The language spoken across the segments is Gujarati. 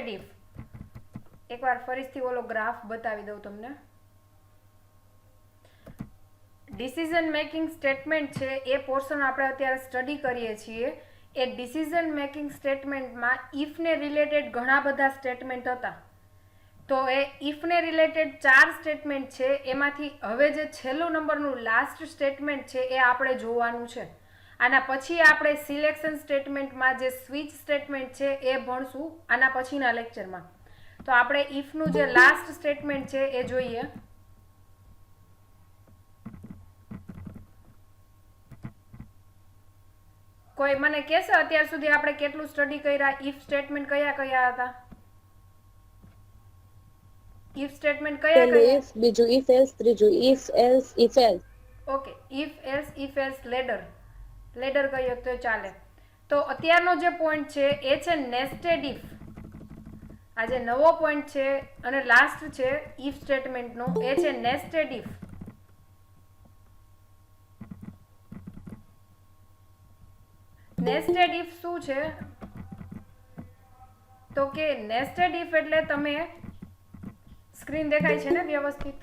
Nested if. એકવાર ફરીથી ઓલો ગ્રાફ બતાવી દઉં તમને. ડિસિઝન મેકિંગ સ્ટેટમેન્ટ છે એ પોર્શન આપણે અત્યારે સ્ટડી કરીએ છીએ. એ ડિસિઝન મેકિંગ સ્ટેટમેન્ટમાં ઇફને રિલેટેડ ઘણા બધા સ્ટેટમેન્ટ હતા. તો એ ઇફને રિલેટેડ 4 સ્ટેટમેન્ટ છે. એમાંથી હવે જે છેલ્લું નંબરનું લાસ્ટ સ્ટેટમેન્ટ છે એ આપણે જોવાનું છે. આના પછી આપણે સિલેક્શન સ્ટેટમેન્ટમાં જે સ્વિચ સ્ટેટમેન્ટ છે એ ભણશું આના પછીના લેક્ચરમાં. તો આપણે ઇફનું જે લાસ્ટ સ્ટેટમેન્ટ છે એ જોઈએ. કોઈ મને કહેશે અત્યાર સુધી આપણે કેટલું સ્ટડી કર્યા? ઇફ સ્ટેટમેન્ટ કયા કયા હતા? ઇફ સ્ટેટમેન્ટ કયા કયા? ઇફ, બીજું ઇફ એલ્સ, ત્રીજું if else if else. Okay, if else if else ladder. Ladder કહીએ તો ચાલે. તો અત્યારનો જે પોઈન્ટ છે એ છે નેસ્ટેડ ઇફ. આ જે નવો પોઈન્ટ છે અને લાસ્ટ છે ઇફ સ્ટેટમેન્ટનો એ છે નેસ્ટેડ ઇફ. નેસ્ટેડ ઇફ શું છે? તો કે નેસ્ટેડ ઇફ એટલે તમે સ્ક્રીન દેખાય છે ને વ્યવસ્થિત?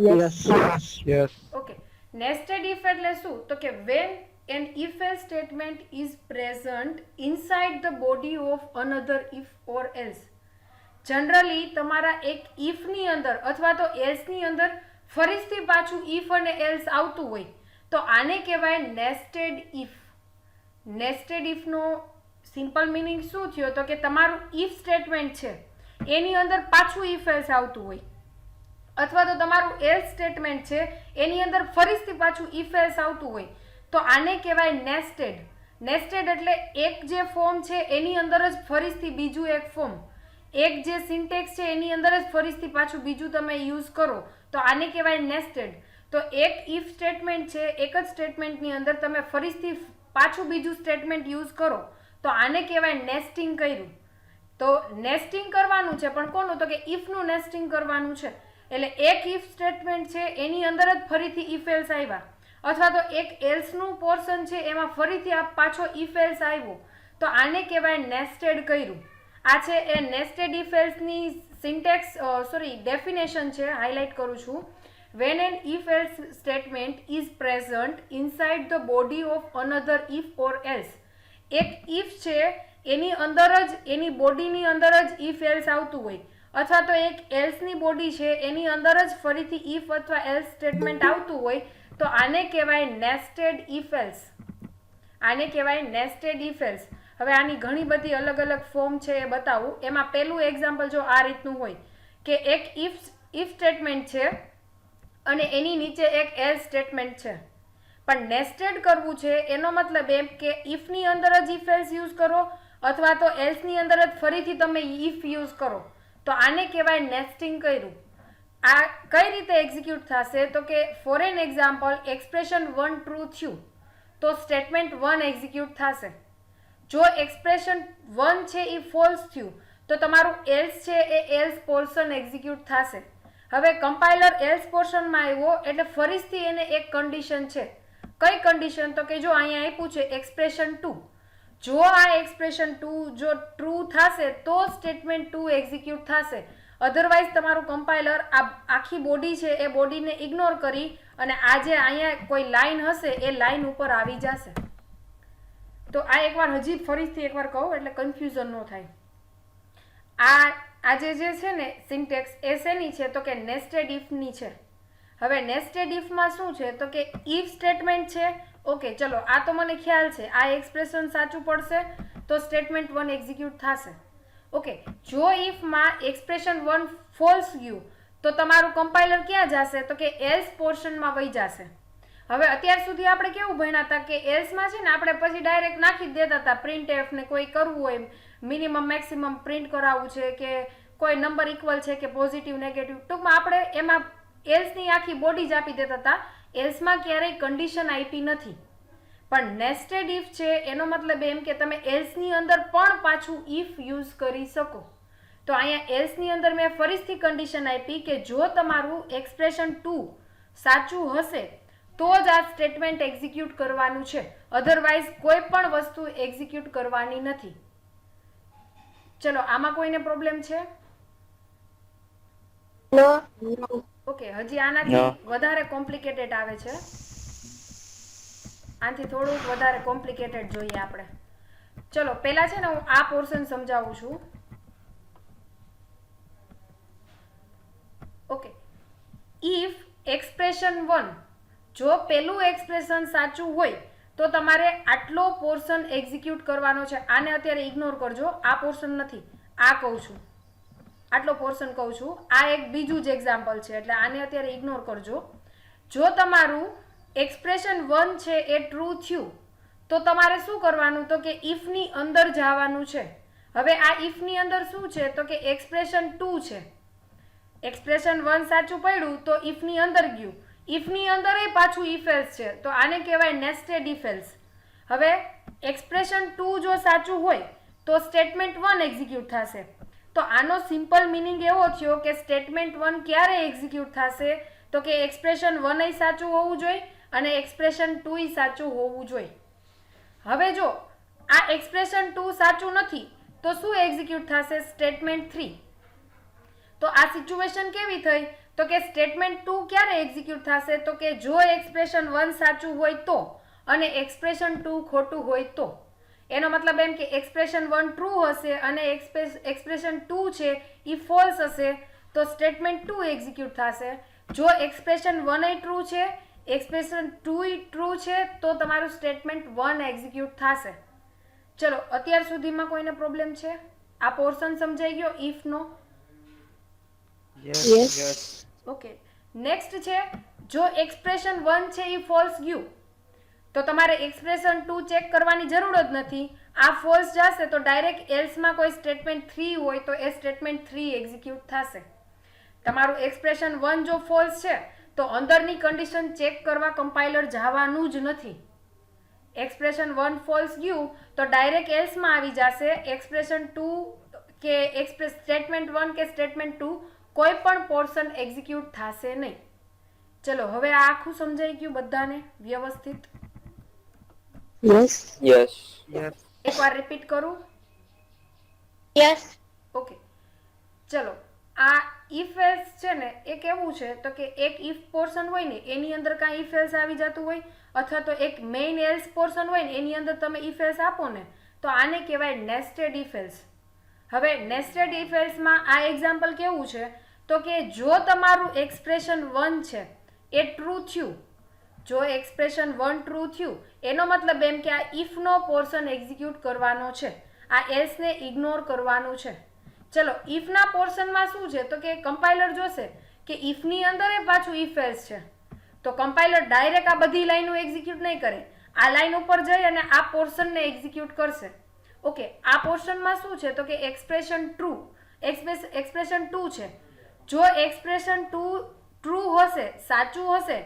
Yes. ઓકે, નેસ્ટેડ ઇફ એટલે શું? તો કે when an if else statement is present inside the body of another if or else. Generally તમારા એક if ની અંદર અથવા તો else ની અંદર ફરીથી પાછું if અને else આવતું હોય તો આને કહેવાય નેસ્ટેડ ઇફ. નેસ્ટેડ ઇફનો સિમ્પલ મિનિંગ શું થયો? તો કે તમારું ઇફ સ્ટેટમેન્ટ છે એની અંદર પાછું ઇફ એલ્સ આવતું હોય અથવા તો તમારું એલ્સ સ્ટેટમેન્ટ છે એની અંદર ફરીથી પાછું ઇફ એલ્સ આવતું હોય તો આને કહેવાય નેસ્ટેડ. નેસ્ટેડ એટલે એક જે ફોર્મ છે એની અંદર જ ફરીથી બીજું એક ફોર્મ, એક જે સિન્ટેક્સ છે એની અંદર જ ફરીથી પાછું બીજું તમે યુઝ કરો તો આને કહેવાય નેસ્ટેડ. તો એક ઇફ સ્ટેટમેન્ટ છે, એક જ સ્ટેટમેન્ટની અંદર તમે ફરીથી પાછું બીજું સ્ટેટમેન્ટ યુઝ કરો તો આને કહેવાય નેસ્ટિંગ કર્યું. તો નેસ્ટિંગ કરવાનું છે પણ કોનું? તો કે ઇફનું નેસ્ટિંગ કરવાનું છે. એટલે એક ઇફ સ્ટેટમેન્ટ છે એની અંદર જ ફરીથી ઇફ એલ્સ આવ્યા અથવા તો એક એલ્સનું પોર્શન છે એમાં ફરીથી આ પાછો ઇફ એલ્સ આવ્યો તો આને કહેવાય નેસ્ટેડ કર્યું. આ છે એ નેસ્ટેડ ઇફ એલ્સની સિન્ટેક્સ ડેફિનેશન છે. હાઇલાઇટ કરું છું. When an if else statement is present inside the body of another if or else. એક if છે એની અંદર જ એની બોડીની અંદર જ if else આવતું હોય અથવા તો એક else ની બોડી છે એની અંદર જ ફરીથી if અથવા else સ્ટેટમેન્ટ આવતું હોય તો આને કહેવાય નેસ્ટેડ if else. આને કહેવાય નેસ્ટેડ if else. હવે આની ઘણી બધી અલગ અલગ ફોર્મ છે એ બતાવું. એમાં પહેલું એક્ઝામ્પલ જો આ રીતનું હોય કે એક if સ્ટેટમેન્ટ છે અને એની નીચે એક એલ્સ સ્ટેટમેન્ટ છે પણ નેસ્ટેડ કરવું છે એનો મતલબ એમ કે ઇફની અંદર જ ઇફ એલ્સ યુઝ કરો અથવા તો એલ્સની અંદર જ ફરીથી તમે ઇફ યુઝ કરો તો આને કહેવાય નેસ્ટિંગ કર્યું. આ કઈ રીતે એક્ઝિક્યુટ થશે? તો કે for an example expression 1 true થયું તો સ્ટેટમેન્ટ 1 એક્ઝિક્યુટ થશે. જો એક્સપ્રેશન 1 છે એ ફોલ્સ થયું તો તમારું એલ્સ છે એ એલ્સ પોર્શન એક્ઝિક્યુટ થશે. હવે કમ્પાઇલર એલ્સ પોર્શનમાં આવ્યો એટલે ફરીથી એને એક કન્ડિશન છે. કઈ કન્ડિશન? તો કે જો અહીંયા આપ્યું છે એક્સપ્રેશન 2. જો આ એક્સપ્રેશન 2 જો ટ્રુ થશે તો સ્ટેટમેન્ટ 2 એક્ઝિક્યુટ થશે. અધરવાઇઝ તમારું કમ્પાઇલર આ આખી બોડી છે એ બોડીને ઇગ્નોર કરી અને આ જે અહીંયા કોઈ લાઈન હશે એ લાઈન ઉપર આવી જશે. તો આ એકવાર હજી ફરીથી એકવાર કહું એટલે કન્ફ્યુઝન ન થાય. આજે જે છે ને સિન્ટેક્સ એ શેની છે? તો કે નેસ્ટેડ ઇફની છે. હવે નેસ્ટેડ ઇફમાં શું છે? તો કે ઇફ સ્ટેટમેન્ટ છે. ઓકે, ચલો આ તો મને ખ્યાલ છે. આ એક્સપ્રેશન સાચું પડશે તો સ્ટેટમેન્ટ 1 એક્ઝિક્યુટ થશે. ઓકે, જો ઇફમાં એક્સપ્રેશન 1 ફોલ્સ ગયું તો તમારું કમ્પાઇલર ક્યાં જશે? તો કે એલ્સ પોર્શનમાં વહી જશે. હવે અત્યાર સુધી આપણે કેવું ભણ્યા હતા કે એલ્સમાં છે ને આપણે પછી ડાયરેક્ટ નાખી જ દેતા હતા પ્રિન્ટ એફ ને કોઈ કરવું હોય મિનિમમ મેક્સિમમ પ્રિન્ટ કરાવવું છે કે કોઈ નંબર ઇક્વલ છે કે પોઝિટિવ નેગેટિવ, ટૂંકમાં આપણે એમાં એલ્સની આખી બોડી જ આપી દેતા હતા. એલ્સમાં ક્યારેય કન્ડિશન આપી નથી. પણ નેસ્ટેડ ઇફ છે એનો મતલબ એમ કે તમે એલ્સની અંદર પણ પાછું ઇફ યુઝ કરી શકો. તો અહીંયા એલ્સની અંદર મેં ફરીથી કન્ડિશન આપી કે જો તમારું એક્સપ્રેશન 2 સાચું હશે તો જ આ સ્ટેટમેન્ટ એક્ઝિક્યુટ કરવાનું છે, અધરવાઇઝ કોઈ પણ વસ્તુ એક્ઝિક્યુટ કરવાની નથી. ચલો આમાં કોઈને પ્રોબ્લેમ છે? No. ઓકે, હજી આનાથી વધારે કોમ્પ્લિકેટેડ આવે છે. આનાથી થોડુંક વધારે કોમ્પ્લિકેટેડ જોઈએ આપણે. ચલો પહેલા છે ને હું આ પોર્શન સમજાવું છું. ઓકે, ઇફ એક્સપ્રેશન 1, જો પેલું એક્સપ્રેશન સાચું હોય તો તમારે આટલો પોર્શન એક્ઝિક્યુટ કરવાનો છે. આને અત્યારે ઇગ્નોર કરજો, આ પોર્શન નથી, આ કહું છું, આટલો પોર્શન કહું છું. આ એક બીજું જ એક્ઝામ્પલ છે એટલે આને અત્યારે ઇગ્નોર કરજો. જો તમારું એક્સપ્રેશન 1 છે એ ટ્રુ થયું તો તમારે શું કરવાનું? તો કે ઇફની અંદર જવાનું છે. હવે આ ઇફની અંદર શું છે? તો કે એક્સપ્રેશન 2 છે. એક્સપ્રેશન 1 સાચું પડ્યું તો ઇફની અંદર ગયું, ઇફની અંદર એ પાછું ઇફ એલ્સ છે, તો આને કહેવાય નેસ્ટેડ ઇફ એલ્સ. હવે એક્સપ્રેશન 2 જો સાચું હોય તો સ્ટેટમેન્ટ 1 એક્ઝિક્યુટ થશે. તો આનો સિમ્પલ મિનિંગ એવો થયો કે સ્ટેટમેન્ટ 1 ક્યારે એક્ઝિક્યુટ થશે? તો કે એક્સપ્રેશન 1 સાચું હોવું જોઈએ અને એક્સપ્રેશન 2 સાચું હોવું જોઈએ. હવે જો આ એક્સપ્રેશન 2 સાચું નથી તો શું એક્ઝિક્યુટ થશે? સ્ટેટમેન્ટ 3. તો આ સિચ્યુએશન કેવી થઈ? તો કે સ્ટેટમેન્ટ 2 ક્યારે એક્ઝિક્યુટ થશે? તો કે જો એક્સપ્રેશન 1 સાચું હોય તો અને એક્સપ્રેશન 2 ખોટું હોય તો. એનો મતલબ એમ કે એક્સપ્રેશન 1 ટ્રુ હશે અને એક્સપ્રેશન 2 છે એ ફોલ્સ હશે તો સ્ટેટમેન્ટ 2 એક્ઝિક્યુટ થશે. જો એક્સપ્રેશન 1 ટ્રુ છે, એક્સપ્રેશન 2 ટ્રુ છે તો તમારું સ્ટેટમેન્ટ 1 એક્ઝિક્યુટ થશે. ચલો અત્યાર સુધીમાં કોઈને પ્રોબ્લેમ છે? આ પોર્શન સમજાઈ ગયો ઇફનો? Yes. ઓકે, નેક્સ્ટ છે જો એક્સપ્રેશન 1 છે એ ફોલ્સ ગયું તો તમારે એક્સપ્રેશન 2 ચેક કરવાની જરૂર જ નથી. આ ફોલ્સ જશે તો ડાયરેક્ટ એલ્સમાં કોઈ સ્ટેટમેન્ટ 3 હોય તો એ સ્ટેટમેન્ટ 3 એક્ઝિક્યુટ થશે. તમારું એક્સપ્રેશન 1 જો ફોલ્સ છે તો અંદરની કન્ડિશન ચેક કરવા કમ્પાઇલર જવાનું જ નથી. એક્સપ્રેશન 1 ફોલ્સ ગયું તો ડાયરેક્ટ એલ્સમાં આવી જશે. એક્સપ્રેશન 2 કે સ્ટેટમેન્ટ 1 કે સ્ટેટમેન્ટ 2 કોઈ પણ પોર્શન એક્ઝિક્યુટ થશે નહીં. ચલો હવે આ આખું સમજાઈ ગયું બધાને વ્યવસ્થિત? Yes. Yes. Yes. એકવાર રિપીટ કરું? Yes. ઓકે, ચલો આ ઇફ એલ્સ છે ને એ કેવું છે? તો કે એક ઇફ પોર્શન હોય ને એની અંદર કાંઈ ઇફ એલ્સ આવી જતું હોય અથવા તો એક મેઇન એલ્સ પોર્શન હોય ને એની અંદર તમે ઇફ એલ્સ આપો ને તો આને કહેવાય નેસ્ટેડ ઇફ એલ્સ. હવે નેસ્ટેડ ઇફ એલ્સમાં આ એક્ઝામ્પલ કેવું છે? તો કે જો તમારું એક્સપ્રેશન 1 છે એ ટ્રુ થયું, જો એક્સપ્રેશન 1 ટ્રુ થયું એનો મતલબ એમ કે આ ઇફનો પોર્શન એક્ઝિક્યુટ કરવાનો છે, આ એલ્સને ઇગ્નોર કરવાનું છે. ચલો ઇફના પોર્શનમાં શું છે? તો કે કમ્પાઇલર જોશે કે ઇફની અંદર એ પાછું ઇફ એલ્સ છે તો કમ્પાઇલર ડાયરેક્ટ આ બધી લાઈનો એક્ઝિક્યુટ નહીં કરે, આ લાઈન ઉપર જઈ અને આ પોર્શનને એક્ઝિક્યુટ કરશે. ઓકે, આ પોર્શનમાં શું છે? તો કે એક્સપ્રેશન 2 છે. જો એક્સપ્રેશન 2 ટ્રુ હશે, સાચું હશે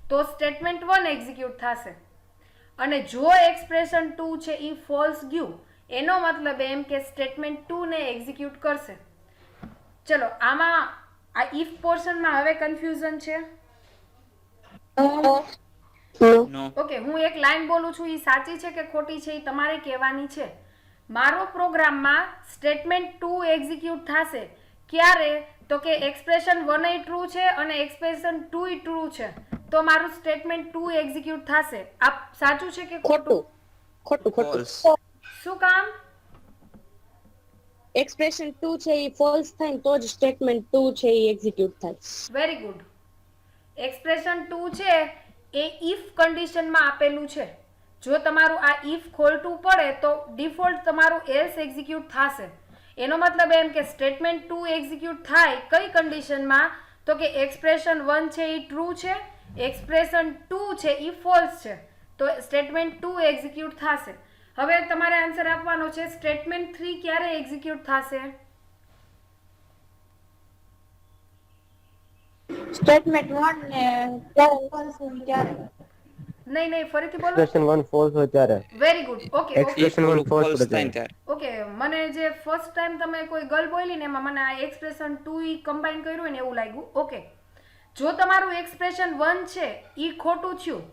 તો સ્ટેટમેન્ટ 1 એક્ઝિક્યુટ થશે અને જો એક્સપ્રેશન 2 છે એ ફોલ્સ ગયું એનો મતલબ એમ કે સ્ટેટમેન્ટ 2 ને એક્ઝિક્યુટ કરશે. ચલો આમાં આ ઇફ પોર્શનમાં હવે કન્ફ્યુઝન છે? No. ઓકે, હું એક લાઈન બોલું છું એ સાચી છે કે ખોટી છે એ તમારે કહેવાની છે. મારો પ્રોગ્રામમાં સ્ટેટમેન્ટ 2 એક્ઝિક્યુટ થશે ક્યારે? તો કે એક્સપ્રેશન 1 ટ્રુ છે અને એક્સપ્રેશન 2 ટ્રુ છે તો મારું સ્ટેટમેન્ટ 2 એક્ઝિક્યુટ થશે. આ સાચું છે કે ખોટું? ખોટું. શું કામ? એક્સપ્રેશન 2 છે એ ફોલ્સ થાય ને તો જ સ્ટેટમેન્ટ 2 છે એ એક્ઝિક્યુટ થાય. Very good. એક્સપ્રેશન 2 છે એ ઇફ કન્ડિશનમાં આપેલું છે. જો તમારું આ ઇફ ખોલતું પડે તો ડિફોલ્ટ તમારું એલ્સ એક્ઝિક્યુટ થશે. એનો મતલબ એમ કે સ્ટેટમેન્ટ 2 એક્ઝિક્યુટ થાય કઈ કન્ડિશનમાં? તો કે એક્સપ્રેશન 1 છે એ ટ્રુ છે, એક્સપ્રેશન 2 છે એ ફોલ્સ છે તો સ્ટેટમેન્ટ 2 એક્ઝિક્યુટ થશે. હવે તમારે આન્સર આપવાનો છે સ્ટેટમેન્ટ 3 ક્યારે એક્ઝિક્યુટ થશે? સ્ટેટમેન્ટ 1 ને ત્યારે ફોલ્સ હોય ત્યારે. નહીં ફરીથી બોલો. expression 1 false હોય ત્યારે very good. Okay expression 1 false False હોય થાય ત્યારે ત્યારે. ઓકે, મને જે ફર્સ્ટ ટાઈમ તમે કોઈ ગર્લ બોલી ને એમાં મને આ એક્સપ્રેશન 2 ઈ કમ્બાઈન કર્યું હોય ને એવું લાગ્યું. ઓકે, જો તમારું એક્સપ્રેશન 1 છે ઈ ખોટું થયું,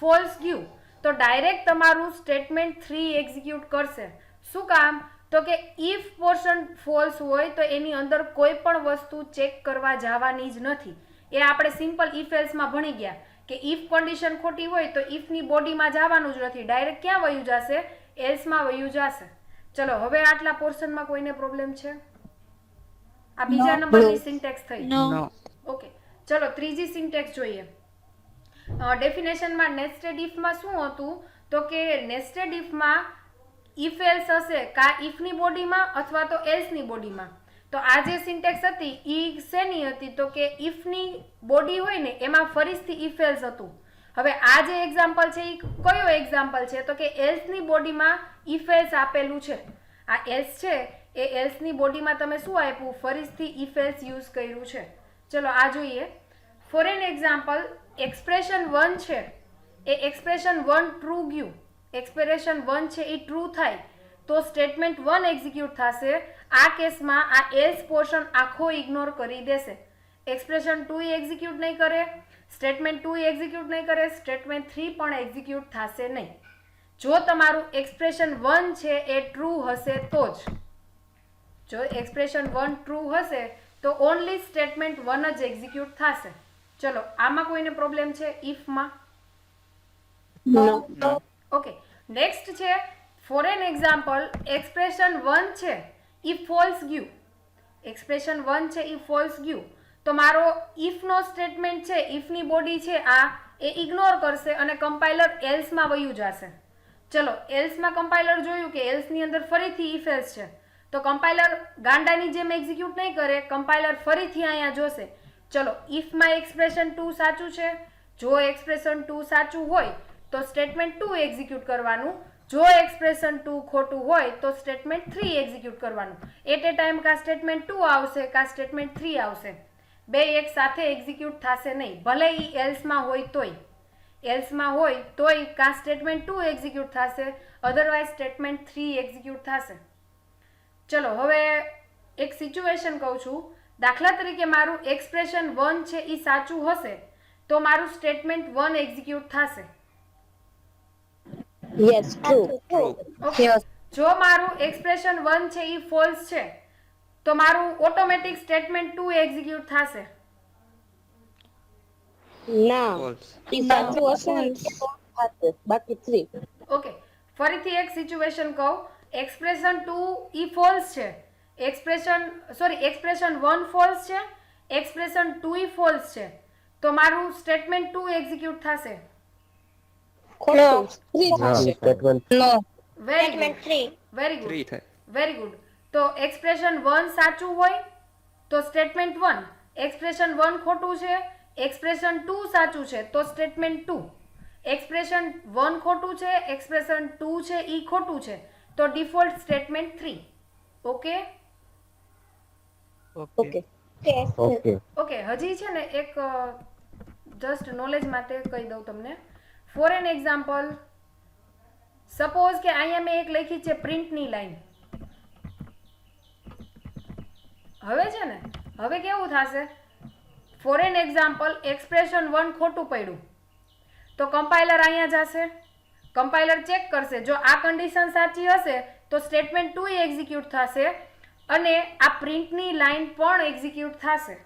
ફોલ્સ ગયું તો ડાયરેક્ટ તમારું સ્ટેટમેન્ટ 3 એક્ઝિક્યુટ કરશે. શું કામ? તો કે ઇફ પોર્શન ફોલ્સ હોય તો એની અંદર કોઈ પણ વસ્તુ ચેક કરવા જવાની જ નથી. એ આપણે સિમ્પલ ઇફ એલ્સમાં ભણી ગયા કે ઇફ કન્ડિશન ખોટી હોય તો ઇફની બોડીમાં જવાનું જ નથી, ડાયરેક્ટ ક્યાં વયું જશે? એલ્સમાં વયું જશે. ચલો હવે આટલા પોર્શનમાં કોઈને પ્રોબ્લેમ છે? આ બીજા નંબરની સિન્ટેક્સ થઈ. No. ઓકે, ચલો ત્રીજી સિન્ટેક્સ જોઈએ. ડેફિનેશનમાં નેસ્ટેડ ઇફમાં શું હતું? તો કે નેસ્ટેડ ઇફમાં ઇફ એલ્સ હશે કા ઇફની બોડીમાં અથવા તો એલ્સની બોડીમાં. તો આ જે સિન્ટેક્સ હતી ઈ શેની હતી? તો કે ઇફની બોડી હોય ને એમાં ફરીથી ઇફ એલ્સ હતું. હવે આ જે એક્ઝામ્પલ છે એ કયો એક્ઝામ્પલ છે? તો કે એલ્સની બોડીમાં ઇફ એલ્સ આપેલું છે. આ એલ્સ છે એ એલ્સની બોડીમાં તમે શું આપ્યું? ફરીથી ઇફ એલ્સ યુઝ કર્યું છે. ચલો આ જોઈએ. ફોર એન એક્ઝામ્પલ, એક્સપ્રેશન 1 છે એ એક્સપ્રેશન 1 ટ્રુ ગયું. એક્સપ્રેશન 1 છે એ ટ્રુ થાય તો સ્ટેટમેન્ટ 1 એક્ઝિક્યુટ થશે. આ કેસમાં આ એલ્સ પોર્શન આખો ઇગ્નોર કરી દેશે. એક્સપ્રેશન 2 એક્ઝિક્યુટ નહીં કરે, સ્ટેટમેન્ટ 2 એક્ઝિક્યુટ નહીં કરે, સ્ટેટમેન્ટ 3 પણ એક્ઝિક્યુટ થશે નહીં. જો તમારું એક્સપ્રેશન 1 છે એ ટ્રુ હશે તો જ. જો એક્સપ્રેશન 1 ટ્રુ હશે તો ઓનલી સ્ટેટમેન્ટ 1 જ એક્ઝિક્યુટ થશે. ચલો આમાં કોઈને પ્રોબ્લેમ છે ઇફમાં? No. ઓકે, નેક્સ્ટ છે ફોર એન એક્ઝામ્પલ, એક્સપ્રેશન 1 છે ઈ ફોલ્સ ગયું. એક્સપ્રેશન 1 છે ઈ ફોલ્સ ગયું તો મારો ઇફનો સ્ટેટમેન્ટ છે, ઇફની બોડી છે આ એ ઇગ્નોર કરશે અને કમ્પાઇલર એલ્સમાં વયું જશે. ચલો એલ્સમાં કમ્પાઇલર જોયું કે એલ્સની અંદર ફરીથી ઇફ એલ્સ છે તો કમ્પાઇલર ગાંડાની જેમ એક્ઝિક્યુટ નહીં કરે, કમ્પાઇલર ફરીથી અહીંયા જોશે. ચલો ઇફમાં એક્સપ્રેશન 2 સાચું છે. જો એક્સપ્રેશન 2 સાચું હોય તો સ્ટેટમેન્ટ 2 એક્ઝિક્યુટ કરવાનું. જો એક્સપ્રેશન 2 ખોટું હોય તો સ્ટેટમેન્ટ 3 એક્ઝિક્યુટ કરવાનું. એટ એ ટાઈમ કા સ્ટેટમેન્ટ 2 આવશે કા સ્ટેટમેન્ટ 3 આવશે. બે એક સાથે એક્ઝિક્યુટ થશે નહીં, ભલે ઈ એલ્સમાં હોય તોય. એલ્સમાં હોય તોય કા સ્ટેટમેન્ટ 2 એક્ઝિક્યુટ થશે, અધરવાઇઝ સ્ટેટમેન્ટ 3 એક્ઝિક્યુટ થશે. ચલો હવે એક સિચ્યુએશન કહું છું. દાખલા તરીકે મારું એક્સપ્રેશન 1 છે એ સાચું હશે તો મારું સ્ટેટમેન્ટ 1 એક્ઝિક્યુટ થશે. Yes, true. ઓકે, જો મારું એક્સપ્રેશન 1 છે એ ફોલ્સ છે તો મારું ઓટોમેટિક સ્ટેટમેન્ટ 2 એક્ઝિક્યુટ થશે. ના, False. ઈ સાચું હશે ને તો થશે, બાકી 3. ઓકે, ફરીથી એક સિચ્યુએશન કહું. એક્સપ્રેશન 2 ઈ ફોલ્સ છે, એક્સપ્રેશન 1 ફોલ્સ છે, એક્સપ્રેશન 2 ઈ ફોલ્સ છે તો મારું સ્ટેટમેન્ટ 2 એક્ઝિક્યુટ થશે. ખોટું 3 હા થશે. Statement very good, very 3 good, થાય. Very good. તો એક્સપ્રેશન 1 સાચું હોય તો સ્ટેટમેન્ટ 1, એક્સપ્રેશન 1 ખોટું છે, એક્સપ્રેશન 2 સાચું છે તો સ્ટેટમેન્ટ 2, એક્સપ્રેશન 1 ખોટું છે, એક્સપ્રેશન 2 છે ઈ ખોટું છે તો default statement 3. Okay okay. Okay okay, હજી છે ને એક જસ્ટ નોલેજ માટે કહી દઉં તમને. ફોર એન એક્ઝામ્પલ, સપોઝ કે અહીંયા મેં એક લખી છે પ્રિન્ટની લાઈન. હવે છે ને હવે કેવું થશે? ફોર એન એક્ઝામ્પલ એક્સપ્રેશન 1 ખોટું પડ્યું તો કમ્પાઇલર અહીંયા જશે, કમ્પાઇલર ચેક કરશે. જો આ કન્ડિશન સાચી હશે તો સ્ટેટમેન્ટ 2 એક્ઝિક્યુટ થશે અને આ પ્રિન્ટની લાઈન પણ એક્ઝિક્યુટ થશે.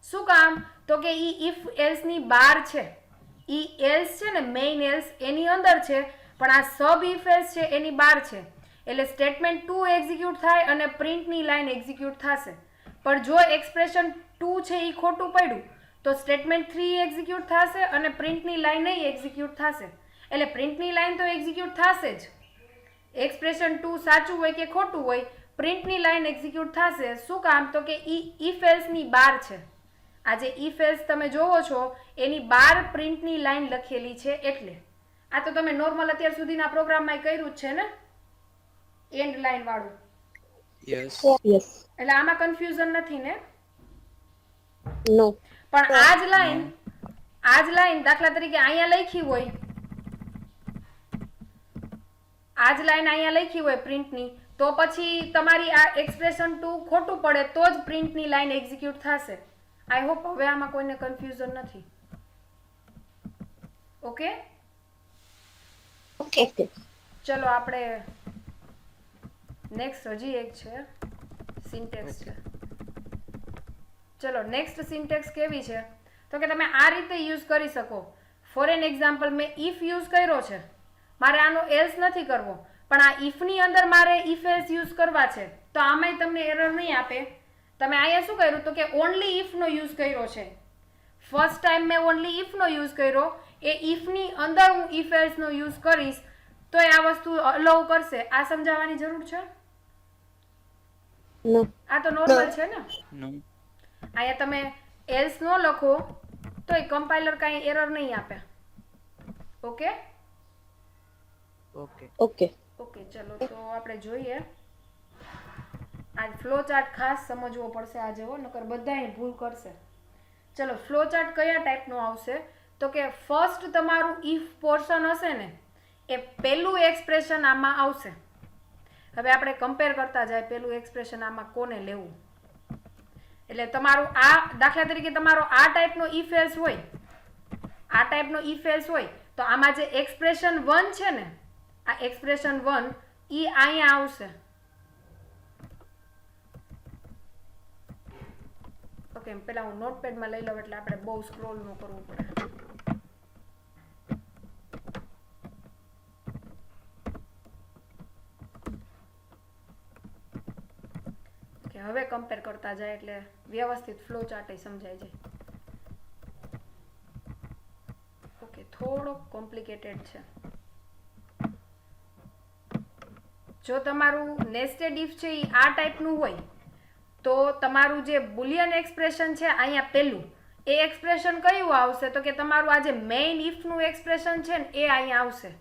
શું કામ? તો કે ઈ ઇફ એલ્સની બહાર છે. ઈ એલ્સ છે ને મેઇન એલ્સ એની અંદર છે પણ આ સબ ઇફ એલ્સ છે એની બહાર છે. એટલે સ્ટેટમેન્ટ 2 એક્ઝિક્યુટ થાય અને પ્રિન્ટની લાઈન એક્ઝિક્યુટ થશે. પણ જો એક્સપ્રેશન 2 છે એ ખોટું પડ્યું તો સ્ટેટમેન્ટ 3 એક્ઝિક્યુટ થશે અને પ્રિન્ટની લાઈન નહીં એક્ઝિક્યુટ થશે. એટલે પ્રિન્ટની લાઈન તો એક્ઝિક્યુટ થશે જ. એક્સપ્રેશન 2 સાચું હોય કે ખોટું હોય, પ્રિન્ટની લાઈન એક્ઝિક્યુટ થશે. શું કામ? તો કે ઈ ઇફ એલ્સની બહાર છે. આ જે ઇફ એલ્સ તમે જોવો છો એની બહાર પ્રિન્ટની લાઈન લખેલી છે એટલે. આ તો તમે નોર્મલ અત્યાર સુધીના પ્રોગ્રામમાં કર્યું જ છે ને, એન્ડ લાઈન વાળું. Yes. Yes. એટલે આમાં કન્ફ્યુઝન નથી ને? No. પણ આ જ લાઈન દાખલા તરીકે અહીંયા લખી હોય, આ જ લાઈન અહીંયા લખી હોય પ્રિન્ટની તો પછી તમારી આ એક્સપ્રેશન 2 ખોટું પડે તો જ પ્રિન્ટની લાઈન એક્ઝિક્યુટ થશે. આઈ હોપ હવે આમાં કોઈને કન્ફ્યુઝન નથી. Okay, Okay. ચલો આપણે નેક્સ્ટ હજી એક છે સિન્ટેક્સ છે. ચલો નેક્સ્ટ સિન્ટેક્સ કેવી છે તો કે તમે આ રીતે યુઝ કરી શકો. ફોર એન એક્ઝામ્પલ મેં ઇફ યુઝ કર્યો છે, મારે આનો એલ્સ નથી કરવો, પણ આ ઇફની અંદર મારે ઇફ એલ્સ યુઝ કરવા છે, તો આમાંય તમને એરર નહીં આપે. તમે અહીંયા શું કર્યું તો કે ઓનલી ઇફનો યુઝ કર્યો છે. ફર્સ્ટ ટાઈમ મેં ઓનલી ઇફનો યુઝ કર્યો, એ ઇફની અંદર હું ઇફ એલ્સનો યુઝ કરીશ તો એ આ વસ્તુ અલાઉ કરશે. આ સમજાવવાની જરૂર છે? નો. આ તો નોર્મલ છે ને. No. અહીંયા તમે એલ્સ ન લખો તો એ કમ્પાઇલર કાંઈ એરર નહીં આપે. Okay Okay. ઓકે. ઓકે ચલો તો આપણે જોઈએ. આ ફ્લો ચાર્ટ ખાસ સમજવો પડશે આ જેવો, નકર બધાય ભૂલ કરશે. ચલો ફ્લો ચાર્ટ કયા ટાઈપનો આવશે તો કે ફર્સ્ટ તમારું ઇફ પોર્શન હશે ને એ પહેલું એક્સપ્રેશન આમાં આવશે. હવે આપણે કમ્પેર કરતા જાય પહેલું એક્સપ્રેશન આમાં કોને લેવું. એટલે તમારું આ દાખલા તરીકે તમારો આ ટાઈપનો ઇફ એલ્સ હોય, આ ટાઈપનો ઇફ એલ્સ હોય તો આમાં જે એક્સપ્રેશન 1 છે ને, આ એક્સપ્રેશન 1 ઈ અહીંયા આવશે. ઓકે પહેલા હું નોટપેડમાં લઈ લઉં એટલે આપણે બહુ સ્ક્રોલ ન કરવું પડે. કે હવે કમ્પેર કરતા જાય એટલે વ્યવસ્થિત ફ્લો ચાર્ટ સમજાય જાય. ઓકે થોડો કોમ્પ્લિકેટેડ છે. જો તમારું નેસ્ટેડ ઇફ છે એ આ ટાઈપનું હોય તો તમારું જે બુલિયન એક્સપ્રેશન છે અહીંયા પહેલું, એ એક્સપ્રેશન કયું આવશે તો કે તમારું આ જે મેઇન ઇફનું એક્સપ્રેશન છે ને એ અહીંયા આવશે.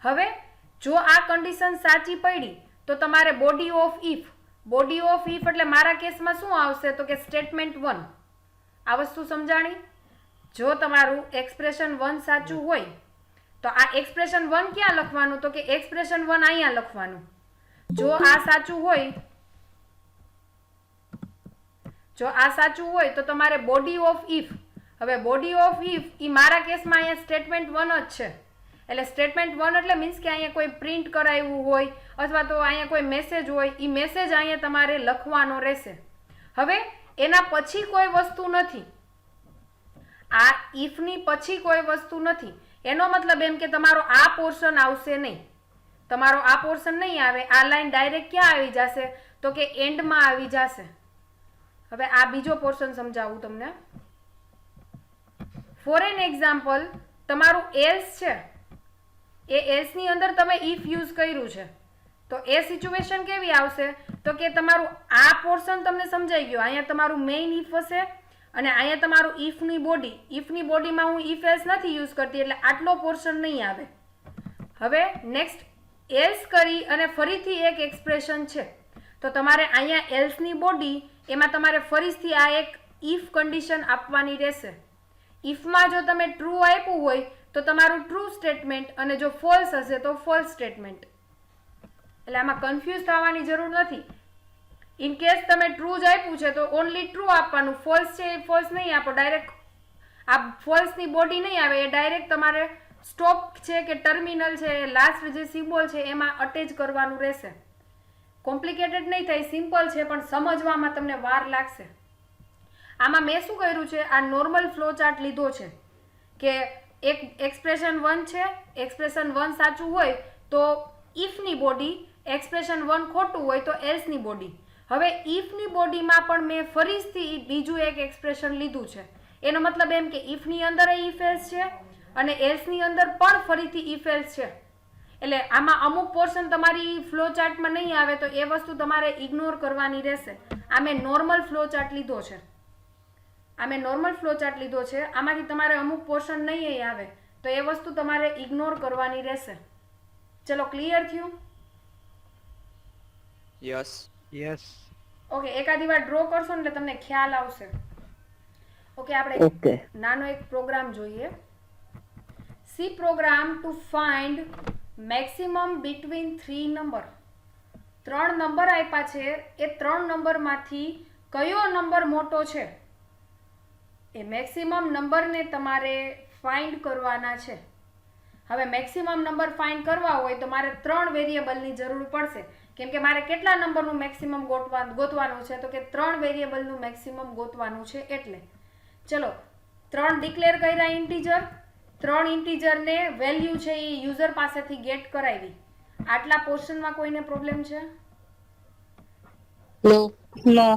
હવે જો આ કન્ડિશન સાચી પડી તો તમારે body of if, body of if એટલે મારા કેસમાં શું આવશે તો કે સ્ટેટમેન્ટ 1. આ વસ્તુ સમજાણી? જો તમારું એક્સપ્રેશન 1 સાચું હોય તો આ એક્સપ્રેશન 1 ક્યાં લખવાનું તો કે એક્સપ્રેશન 1 અહીંયા લખવાનું. જો આ સાચું હોય, જો આ સાચું હોય તો તમારે બોડી ઓફ ઇફ, હવે બોડી ઓફ ઇફ ઈ મારા કેસમાં અહીંયા સ્ટેટમેન્ટ 1 જ છે. એટલે સ્ટેટમેન્ટ 1 એટલે મીન્સ કે અહીંયા કોઈ પ્રિન્ટ કરાવ્યું હોય અથવા તો અહીંયા કોઈ મેસેજ હોય, ઈ મેસેજ અહીંયા તમારે લખવાનો રહેશે. હવે એના પછી કોઈ વસ્તુ નથી, આ ઇફની પછી કોઈ વસ્તુ નથી. એનો મતલબ એમ કે તમારો આ પોર્શન આવશે નહીં, તમારો આ પોર્શન નહીં આવે. આ લાઈન ડાયરેક્ટ ક્યાં આવી જશે તો કે એન્ડમાં આવી જશે. હવે આ બીજો પોર્શન સમજાવું તમને. ફોર એન એક્ઝામ્પલ તમારું એલ્સ છે, એ એલ્સની અંદર તમે ઇફ યુઝ કર્યું છે તો એ સિચ્યુએશન કેવી આવશે તો કે તમારું આ પોર્શન તમને સમજાઈ ગયો. અહીંયા તમારું મેઇન ઇફ હશે અને અહીંયા તમારું ઇફની બોડી, ઇફની બોડીમાં હું ઇફ એલ્સ નથી યુઝ કરતી એટલે આટલો પોર્શન નહીં આવે. હવે નેક્સ્ટ એલ્સ કરી અને ફરીથી એક એક્સપ્રેશન છે તો તમારે અહીંયા એલ્સની બોડી એમાં તમારે ફરીથી આ એક ઇફ કન્ડિશન આપવાની રહેશે. ઇફમાં જો તમે ટ્રુ આપ્યું હોય તો તમારું ટ્રુ સ્ટેટમેન્ટ અને જો ફોલ્સ હશે તો ફોલ્સ સ્ટેટમેન્ટ. એટલે આમાં કન્ફ્યુઝ થવાની જરૂર નથી. ઇન કેસ તમે ટ્રુ જ આપ્યું છે તો ઓનલી ટ્રુ આપવાનું, ફોલ્સ છે એ ફોલ્સ નહીં આપો. ડાયરેક્ટ આ ફોલ્સની બોડી નહીં આવે, એ ડાયરેક્ટ તમારે સ્ટોપ છે કે ટર્મિનલ છે, લાસ્ટ જે સિમ્બોલ છે એમાં અટેચ કરવાનું રહેશે. કોમ્પ્લિકેટેડ નહીં થાય, સિમ્પલ છે પણ સમજવામાં તમને વાર લાગશે. આમાં મેં શું કર્યું છે, આ નોર્મલ ફ્લો ચાર્ટ લીધો છે કે એક એક્સપ્રેશન 1 છે, એક્સપ્રેશન 1 સાચું હોય તો ઇફની બોડી, એક્સપ્રેશન 1 ખોટું હોય તો એલ્સની બોડી. હવે ઇફની બોડીમાં પણ મેં ફરીથી બીજું એક એક્સપ્રેશન લીધું છે. એનો મતલબ એમ કે ઇફની અંદર ઇફ એલ્સ છે અને એલ્સની અંદર પણ ફરીથી ઇફ એલ્સ છે. એટલે આમાં અમુક પોર્શન તમારી ફ્લો ચાર્ટમાં નહીં આવે તો એ વસ્તુ તમારે ઇગ્નોર કરવાની રહેશે. આ મેં નોર્મલ ફ્લો ચાર્ટ લીધો છે, આમાંથી તમારે અમુક પોર્શન નહીં આવે તો એ વસ્તુ તમારે ઇગ્નોર કરવાની રહેશે. ચલો ક્લિયર થયું? Yes. Yes. ઓકે એકાદી વાર ડ્રો કરશો ને એટલે તમને ખ્યાલ આવશે. ઓકે આપણે ઓકે. નાનો એક પ્રોગ્રામ જોઈએ. C program to find maximum between 3 number. 3 number આપ્યા છે, એ 3 નંબરમાંથી કયો નંબર મોટો છે એ મેક્સિમમ નંબરને તમારે ફાઇન્ડ કરવાના છે. હવે મેક્સિમમ નંબર ફાઇન્ડ કરવા હોય તો મારે 3 વેરિયેબલની જરૂર પડશે કેમ કે મારે કેટલા નંબરનું મેક્સિમમ ગોતવાનું છે, તો કે 3 વેરિયેબલનું મેક્સિમમ ગોતવાનું છે. એટલે ચલો 3 ડિક્લેર કર્યા ઇન્ટીજર, 3 ઇન્ટીજરને વેલ્યુ છે એ યુઝર પાસેથી ગેટ કરાવી. આટલા પોર્શનમાં કોઈને પ્રોબ્લેમ છે? No. No.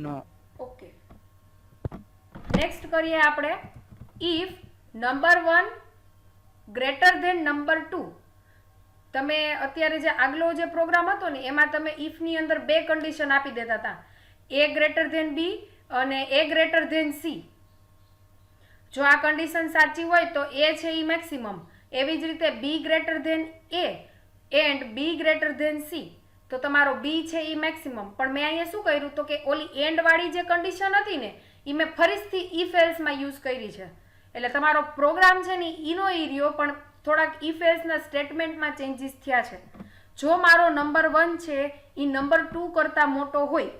No. Okay, next કરીએ આપણે if number 1 greater than number 2. તમે અત્યારે જે આગલો જે પ્રોગ્રામ હતો ને એમાં તમે ઇફની અંદર 2 કન્ડિશન આપી દેતા હતા, એ ગ્રેટર ધેન બી અને એ ગ્રેટર ધેન સી. જો આ કન્ડિશન સાચી હોય તો એ છે એ મેક્સિમમ. એવી જ રીતે b greater than a and b greater than c, તો તમારો બી છે એ મેક્સિમમ. પણ મેં અહીંયા શું કર્યું તો કે ઓલી એન્ડ વાળી જે કન્ડિશન હતી ને એ મેં ફરીથી ઇફ એલ્સમાં યુઝ કરી છે. એટલે તમારો પ્રોગ્રામ છે ને ઈનો ઈ રહ્યો, પણ થોડાક ઇફ એલ્સના સ્ટેટમેન્ટમાં ચેન્જીસ થયા છે. જો મારો નંબર 1 છે એ નંબર 2 કરતાં મોટો હોય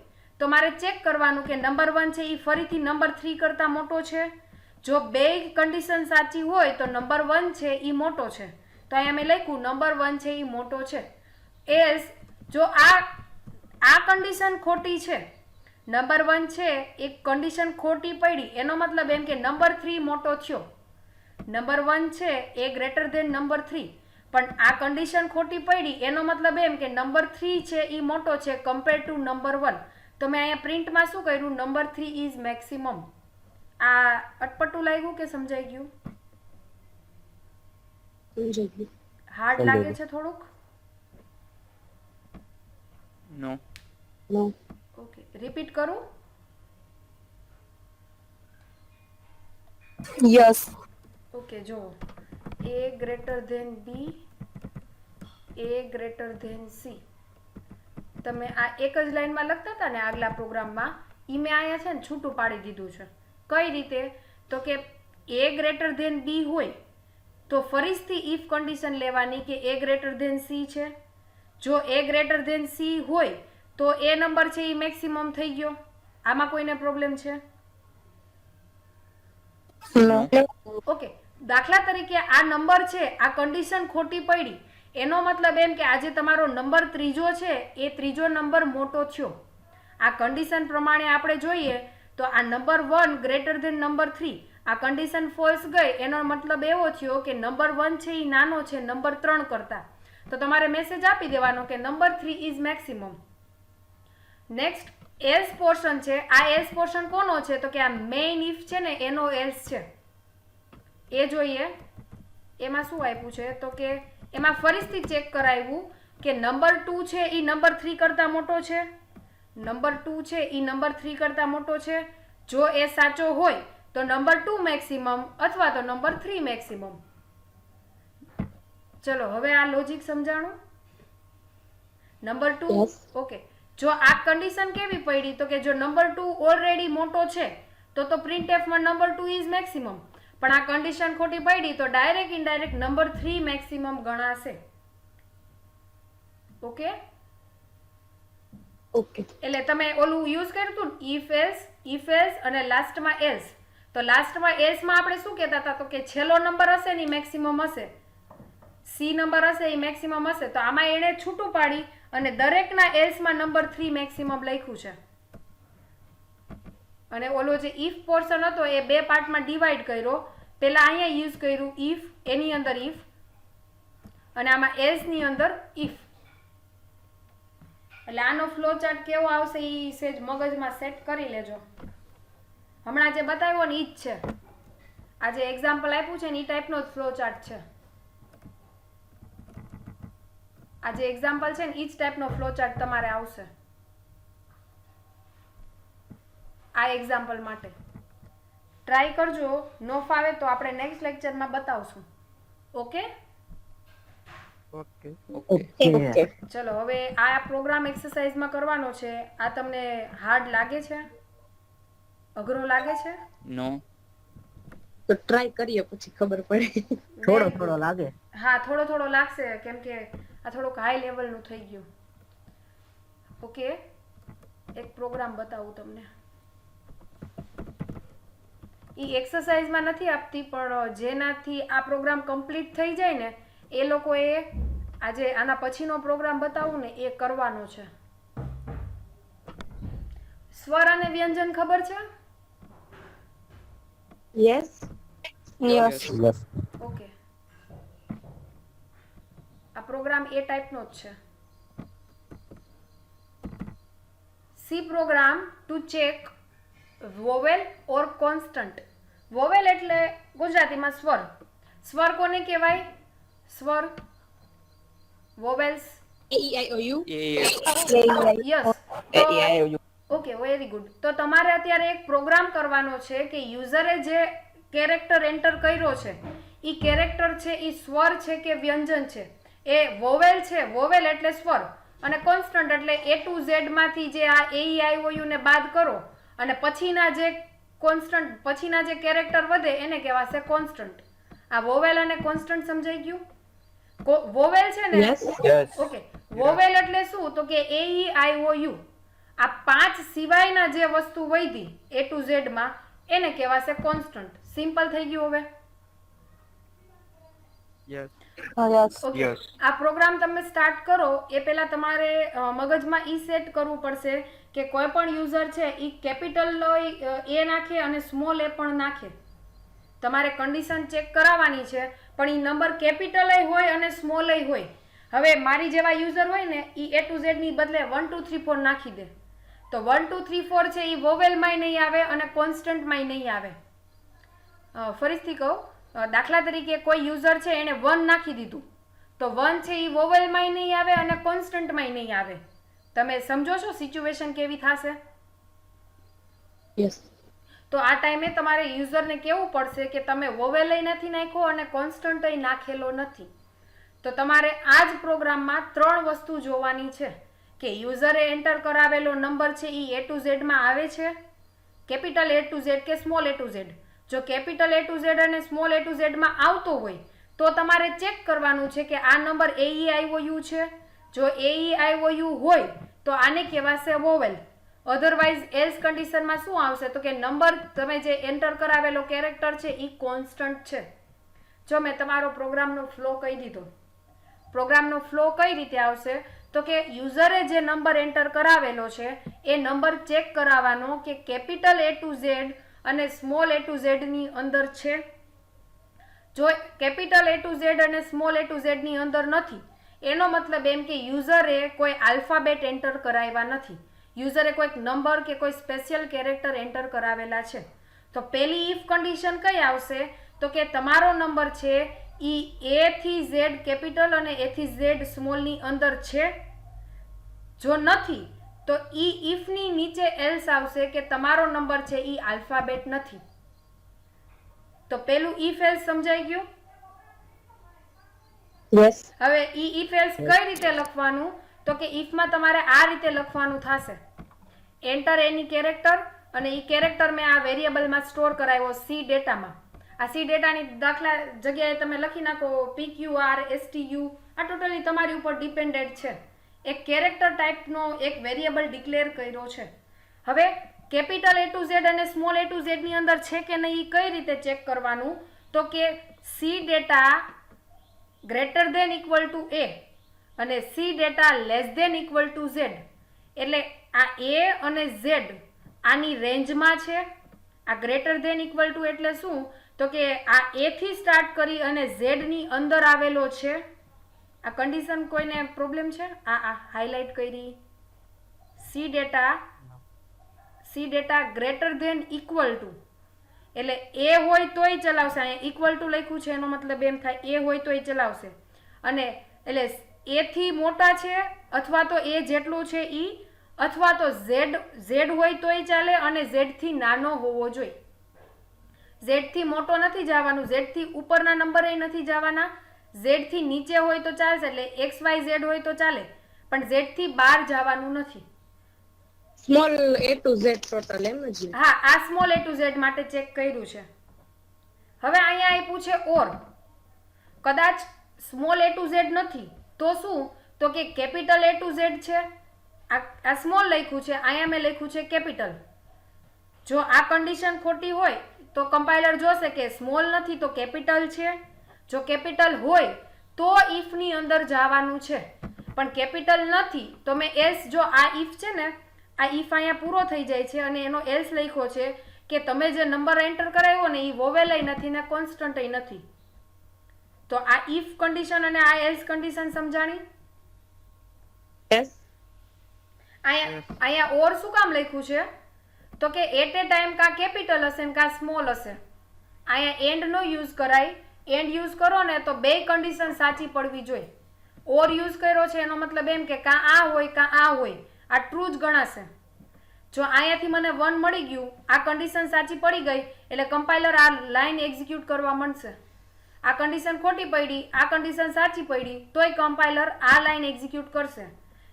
તો મારે ચેક કરવાનું કે નંબર 1 છે એ ફરીથી નંબર 3 કરતાં મોટો છે. જો બે કન્ડિશન સાચી હોય તો નંબર 1 છે એ મોટો છે, તો અહીંયા મેં લખ્યું નંબર 1 છે એ મોટો છે. એલ્સ જો આ કન્ડિશન ખોટી છે, નંબર 1 છે એક કન્ડિશન ખોટી પડી, એનો મતલબ એમ કે નંબર 3 મોટો થયો. નંબર 1 છે એ ગ્રેટર ધેન નંબર 3, પણ આ કન્ડિશન ખોટી પડી એનો મતલબ એમ કે નંબર 3 છે એ મોટો છે કમ્પેર ટુ નંબર 1. તો મેં અહીંયા પ્રિન્ટમાં શું કર્યું, નંબર 3 ઇઝ મેક્સિમમ. આ અટપટું લાગ્યું કે સમજાઈ ગયું? સમજાઈ ગયું. હાર્ડ લાગે છે થોડુંક? No. નો. ઓકે, રિપીટ કરું? યસ. ઓકે, જો એ ગ્રેટર ધેન બી, એ ગ્રેટર ધેન સી. તમે આ એક જ લાઈનમાં લખતા હતા ને આગલા પ્રોગ્રામમાં, એ મેં અહીંયા છે ને છૂટું પાડી દીધું છે. કઈ રીતે? તો કે એ ગ્રેટર ધેન બી હોય તો ફરીથી ઇફ કન્ડિશન લેવાની કે એ ગ્રેટર ધેન સી છે. જો એ ગ્રેટર ધેન સી હોય તો એ નંબર છે એ મેક્સિમમ થઈ ગયો. આમાં કોઈને પ્રોબ્લેમ છે? નો. ઓકે, દાખલા તરીકે આ નંબર છે, આ કન્ડિશન ખોટી પડી, એનો મતલબ એમ કે આજે તમારો નંબર ત્રીજો છે એ ત્રીજો નંબર મોટો થયો. આ કન્ડિશન પ્રમાણે આપણે જોઈએ તો આ નંબર 1 ગ્રેટર ધેન નંબર 3, આ કન્ડિશન ફોલ્સ ગઈ, એનો મતલબ એવો થયો કે નંબર 1 છે એ નાનો છે નંબર 3 કરતા. તો તમારે મેસેજ આપી દેવાનો કે number 3 is maximum. Next else portion છે. આ એલ્સ પોર્શન કોનો છે? તો કે આ મેઇન ઇફ છે ને એનો એલ્સ છે. એ જોઈએ એમાં શું આપ્યું છે તો કે એમાં ફરીથી ચેક કરાવ્યું કે નંબર 2 છે એ નંબર 3 કરતાં મોટો છે. નંબર 2 છે એ નંબર 3 કરતાં મોટો છે. જો એ સાચો હોય તો નંબર 2 મેક્સિમમ અથવા તો નંબર 3 મેક્સિમમ. ચલો હવે આ લોજિક સમજાણું. Number 2 Yes. ઓકે, જો આ કન્ડિશન કેવી પડી તો કે જો નંબર 2 ઓલરેડી મોટો છે તો પ્રિન્ટએફ માં નંબર 2 ઇઝ મેક્સિમમ, પણ આ કન્ડિશન ખોટી પડી તો ડાયરેક્ટ ઇનડાયરેક્ટ નંબર 3 મેક્સિમમ ગણાશે. Okay, okay. એટલે તમે ઓલું યુઝ કર્યું હતું ઇફ એલ્સ અને લાસ્ટમાં એલ્સ. તો લાસ્ટમાં એલ્સમાં આપણે શું કહેતા હતા તો કે છેલ્લો નંબર હશે ને મેક્સિમમ હશે, સી નંબર હશે એ મેક્સિમમ હશે. તો આમાં એણે છૂટું પાડી અને દરેકના એલ્સમાં નંબર 3 મેક્સિમમ લખ્યું છે. અને ઓલો જે ઇફ પોર્શન હતો એ બે પાર્ટમાં ડિવાઈડ કર્યો. પહેલા અહીંયા યુઝ કર્યું ઇફ, એની અંદર ઇફ, અને આમાં એલ્સ ની અંદર ઇફ. એટલે આનો ફ્લો ચાર્ટ કેવો આવશે એ સેજ મગજમાં સેટ કરી લેજો. હમણાં જે બતાવ્યો ને ઈ જ છે, આ જે એક્ઝામ્પલ આપ્યું છે ને એ ટાઈપનો જ ફ્લો ચાર્ટ છે. આ જે એક્ઝામ્પલ છે ને ઈ જ ટાઈપનો ફ્લો ચાર્ટ તમારે આવશે આ એક્ઝામ્પલ માટે. ટ્રાય કરજો, નો ફાવે તો આપણે નેક્સ્ટ લેક્ચરમાં બતાવશું. Okay, Okay. ઓકે. ચલો હવે આ પ્રોગ્રામ એક્સરસાઇઝમાં કરવાનો છે. આ તમને હાર્ડ લાગે છે? અઘરો લાગે છે? No. તો ટ્રાય કરીએ પછી ખબર પડે. થોડો લાગે. હા, થોડો થોડો લાગશે કેમ કે આ થોડુંક હાઈ લેવલનું થઈ ગયું. ઓકે, એક પ્રોગ્રામ બતાવું તમને. એ એક્સરસાઇઝમાં નથી આપતી, પણ જેનાથી આ પ્રોગ્રામ કમ્પ્લીટ થઈ જાય ને એ લોકોએ આજે આના પછીનો પ્રોગ્રામ બતાવું ને એ કરવાનો છે. સ્વર અને વ્યંજન ખબર છે? યસ. Yes. Yes. ઓકે. આ પ્રોગ્રામ એ ટાઈપનો જ છે. C program to check vowel or consonant. Vowel એટલે ગુજરાતીમાં સ્વર. સ્વર કોને કહેવાય? સ્વર, vowels. AEIOU. Yes. Okay, very good. તો તમારે અત્યારે એક પ્રોગ્રામ કરવાનો છે કે યુઝરે જે કેરેક્ટર એન્ટર કર્યો છે એ કેરેક્ટર છે એ સ્વર છે કે વ્યંજન છે. એ વોવેલ છે, વોવેલ એટલે સ્વર, અને કોન્સ્ટન્ટ એટલે A to Z માંથી જે આ AEIOU ને બાદ કરો અને પછીના જે કોન્સ્ટન્ટ, પછીના જે કેરેક્ટર વધે એને કહેવાશે કોન્સ્ટન્ટ. આ વોવેલ અને કોન્સ્ટન્ટ સમજાઈ ગયું? વોવેલ છે ને, Yes. Yes. ઓકે, વોવેલ એટલે શું? તો કે AEIOU, આ 5 સિવાયના જે વસ્તુ વધી A to Z માં એને કહેવાશે કોન્સ્ટન્ટ. સિમ્પલ થઈ ગયું હવે? Yes. ઓકે. Yes. આ પ્રોગ્રામ તમે સ્ટાર્ટ કરો એ પહેલા તમારે મગજમાં ઈ સેટ કરવું પડશે કે કોઈ પણ યુઝર છે ઈ કેપિટલ એ નાખે અને સ્મોલ એ પણ નાખે. તમારે કન્ડિશન ચેક કરાવવાની છે પણ ઈ નંબર કેપિટલ હોય અને સ્મોલ હોય. હવે મારી જેવા યુઝર હોય ને ઈ A to Z ની બદલે 1 2 3 4 નાખી દે તો 1 2 3 4 છે ઈ વોવેલમાંય નહીં આવે અને કોન્સ્ટન્ટમાંય નહીં આવે. ફરીથી કહું, દાખલા તરીકે કોઈ યુઝર છે એને 1 નાખી દીધું તો 1 છે એ વોવેલમાંય નહીં આવે અને કોન્સ્ટન્ટમાંય નહીં આવે. તમે સમજો છો સિચ્યુએશન કેવી થશે? Yes. તો આ ટાઈમે તમારે યુઝરને કહેવું પડશે કે તમે વોવેલય નથી નાખ્યો અને કોન્સ્ટન્ટય નાખેલો નથી. તો તમારે આ જ પ્રોગ્રામમાં 3 વસ્તુ જોવાની છે કે યુઝરે એન્ટર કરાવેલો નંબર છે એ A to Z માં આવે છે, કેપિટલ A to Z કે સ્મોલ A to Z. જો કેપિટલ A to Z અને સ્મોલ A to Z માં આવતો હોય તો તમારે ચેક કરવાનું છે કે આ નંબર AEIOU છે. જો AEIOU હોય તો આને કહેવાશે વોવેલ. અધરવાઇઝ એલ્સ કન્ડિશનમાં શું આવશે તો કે નંબર તમે જે એન્ટર કરાવેલો કેરેક્ટર છે એ કોન્સ્ટન્ટ છે. જો મેં તમારો પ્રોગ્રામનો ફ્લો કહી દીધો. પ્રોગ્રામનો ફ્લો કઈ રીતે આવશે તો કે યુઝરે જે નંબર એન્ટર કરાવેલો છે એ નંબર ચેક કરાવવાનો કે કેપિટલ A to Z અને સ્મોલ A to Z ની અંદર છે. જો કેપિટલ A to Z અને સ્મોલ A to Z ની અંદર નથી એનો મતલબ એમ કે યુઝરે કોઈ આલ્ફાબેટ એન્ટર કરાવ્યા નથી. યુઝરે કોઈક નંબર કે કોઈ સ્પેશિયલ કેરેક્ટર એન્ટર કરાવેલા છે. તો પહેલી ઇફ કન્ડિશન કઈ આવશે તો કે તમારો નંબર છે ઈ A થી Z કેપિટલ અને A થી Z સ્મોલ ની અંદર છે. જો નથી તો ઈ ઇફ ની નીચે એલ્સ આવશે કે તમારો નંબર છે ઈ આલ્ફાબેટ નથી. તો પેલું ઇફ એલ્સ સમજાઈ ગયું? Yes. હવે ઈ ઇફ એલ્સ કઈ રીતે લખવાનું તો કે ઇફ માં તમારે આ રીતે લખવાનું થશે, એન્ટર એની કેરેક્ટર, અને ઈ કેરેક્ટર મેં આ વેરિયેબલમાં સ્ટોર કરાવ્યો સી ડેટામાં. આ સી ડેટાની દાખલા જગ્યાએ તમે લખી નાખો PQR STU. આ ટોટલી તમારી ઉપર ડિપેન્ડેન્ટ છે. એક કેરેક્ટર ટાઈપનો એક વેરિયેબલ ડિક્લેર કર્યો છે. હવે કેપિટલ A to Z અને સ્મોલ A to Z ની અંદર છે કે નહીં એ કઈ રીતે ચેક કરવાનું તો કે C data greater than equal to A અને C data less than equal to Z. એટલે આ A અને Z આની રેન્જમાં છે. આ ગ્રેટર ધેન ઇક્વલ ટુ એટલે શું તો કે આ A થી સ્ટાર્ટ કરી અને Z ની અંદર આવેલો છે. આ કન્ડિશન કોઈને પ્રોબ્લેમ છે? આ હાઇલાઇટ કરી C data greater than equal to એટલે A હોય તોય ચલાવશે. અહીંયા ઇક્વલ ટુ લખ્યું છે એનો મતલબ એમ થાય A હોય તોય ચલાવશે. અને એટલે A થી મોટા છે અથવા તો A જેટલું છે ઈ, અથવા તો Z હોય તોય ચાલે અને Z થી નાનો હોવો જોઈએ. Z થી મોટો નથી જવાનું, Z થી ઉપરના નંબરે નથી જવાના, Z થી નીચે હોય તો ચાલશે, એટલે XYZ હોય તો ચાલે, પણ Z થી બહાર જવાનું નથી. Small A to Z total એમ જ ને? હા, આ સ્મોલ A to Z માટે ચેક કર્યું છે. હવે અહીંયા આપ્યું છે ઓર. કદાચ સ્મોલ A to Z નથી તો શું તો કે કેપિટલ A to Z છે. આ સ્મોલ લખ્યું છે, અહીંયા મેં લખ્યું છે કેપિટલ. જો આ કન્ડિશન ખોટી હોય તો કમ્પાઇલર જોશે કે સ્મોલ નથી તો કેપિટલ છે. જો કેપિટલ હોય તો if ની અંદર જવાનું છે, પણ કેપિટલ નથી તો મેં એલ્સ, જો આ if છે ને, આ if અહીંયા પૂરો થઈ જાય છે અને એનો એલ્સ લખ્યો છે કે તમે જે નંબર એન્ટર કરાવ્યો ને એ વોવેલય નથી ને કોન્સ્ટન્ટય નથી. તો આ if કન્ડિશન અને આ એલ્સ કન્ડિશન સમજાણી? યસ. અહીંયા ઓર શું કામ લખ્યું છે? તો કે એટ એ ટાઈમ કા કેપિટલ હશે ને કા સ્મોલ હશે. અહીંયા એન્ડ નો યુઝ કરાય. એન્ડ યુઝ કરો ને તો બે કન્ડિશન સાચી પડવી જોઈએ. ઓર યુઝ કર્યો છે એનો મતલબ એમ કે કા આ હોય કા આ હોય, આ ટ્રુ જ ગણાશે. જો અહીંયાથી મને 1 મળી ગયું, આ કન્ડિશન સાચી પડી ગઈ એટલે કમ્પાઇલર આ લાઈન એક્ઝિક્યુટ કરવા માંડશે. આ કન્ડિશન ખોટી પડી, આ કન્ડિશન સાચી પડી, તોય કમ્પાઇલર આ લાઈન એક્ઝિક્યુટ કરશે.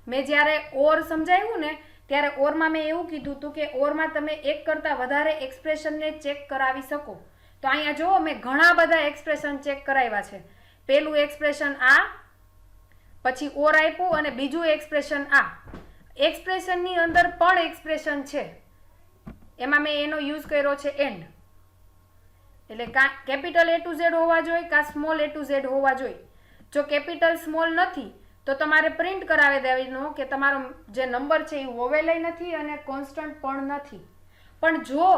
મેં જ્યારે ઓર સમજાવ્યું ને ત્યારે ઓરમાં મેં એવું કીધું હતું કે ઓરમાં તમે એક કરતાં વધારે એક્સપ્રેશનને ચેક કરાવી શકો. તો અહીંયા જુઓ, મેં ઘણા બધા એક્સપ્રેશન ચેક કરાવ્યા છે. પહેલું એક્સપ્રેશન આ, પછી ઓર આપ્યું અને બીજું એક્સપ્રેશન આ. એક્સપ્રેશનની અંદર પણ એક્સપ્રેશન છે, એમાં મેં એનો યુઝ કર્યો છે એન્ડ. એટલે કાં કેપિટલ A to Z હોવા જોઈએ કાં સ્મોલ A to Z હોવા જોઈએ. જો કેપિટલ સ્મોલ નથી તો તમારે પ્રિન્ટ કરાવી દેવાનો કે તમારો જે નંબર છે એ વોવેલય નથી અને કોન્સ્ટન્ટ પણ નથી. પણ જો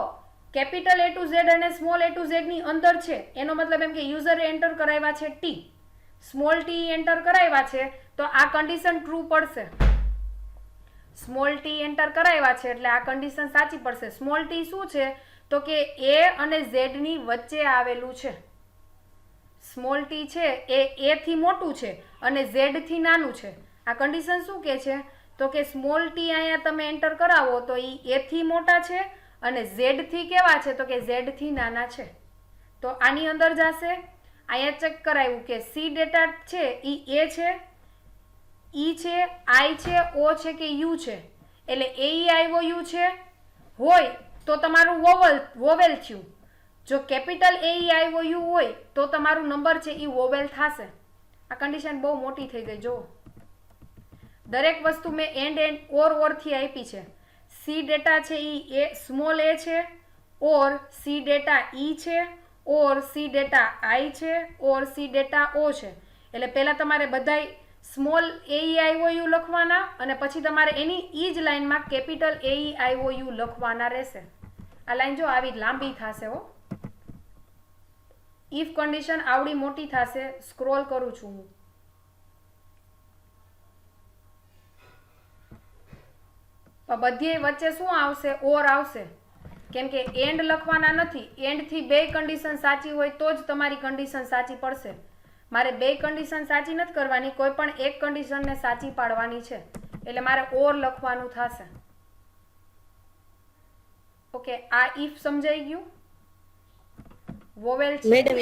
કેપિટલ A to Z અને સ્મોલ A to Z ની અંદર છે, એનો મતલબ એમ કે યુઝરે એન્ટર કરાવ્યા છે T, સ્મોલ t એન્ટર કરાવ્યા છે તો આ કન્ડિશન ટ્રુ પડશે. સ્મોલ t એન્ટર કરાવ્યા છે એટલે આ કન્ડિશન સાચી પડશે. સ્મોલ t શું છે? તો કે A અને Z ની વચ્ચે આવેલું છે. સ્મોલ t છે એ A થી મોટું છે અને Z થી નાનું છે. આ કન્ડિશન શું કહે છે? તો કે સ્મોલ t અહીંયા તમે એન્ટર કરાવો તો એ A થી મોટા છે અને Z થી કેવા છે? તો કે Z થી નાના છે. તો આની અંદર જશે. અહીંયા ચેક કરાવ્યું કે C ડેટા છે એ A છે, E છે, I છે, O છે કે U છે. એટલે AEIOU છે હોય તો તમારું વોવેલ થયું. જો કેપિટલ AEIOU હોય તો તમારું નંબર છે એ વોવેલ થશે. આ કન્ડિશન બહુ મોટી થઈ ગઈ. જો દરેક વસ્તુ મેં એન્ડ ઓર થી આપી છે. C ડેટા છે એ સ્મોલ a છે, ઓર C ડેટા E છે, ઓર C ડેટા I છે, ઓર C ડેટા O છે. એટલે પહેલા તમારે બધાય સ્મોલ AEIOU લખવાના અને પછી તમારે એની ઈ જ લાઈનમાં કેપિટલ AEIOU લખવાના રહેશે. આ લાઈન જો આવી લાંબી થશે હો. ઇફ કન્ડિશન આવડી મોટી થશે. સ્ક્રોલ કરું છું હું. બધી વચ્ચે શું આવશે? ઓર આવશે. કેમ કે એન્ડ લખવાના નથી. એન્ડથી બે કન્ડિશન સાચી હોય તો જ તમારી કન્ડિશન સાચી પડશે. મારે બે કન્ડિશન સાચી નથી કરવાની, કોઈ પણ એક કન્ડિશનને સાચી પાડવાની છે. એટલે મારે ઓર લખવાનું થશે. ઓકે, આ ઇફ સમજાઈ ગયું? વોવેલ છે મેડમ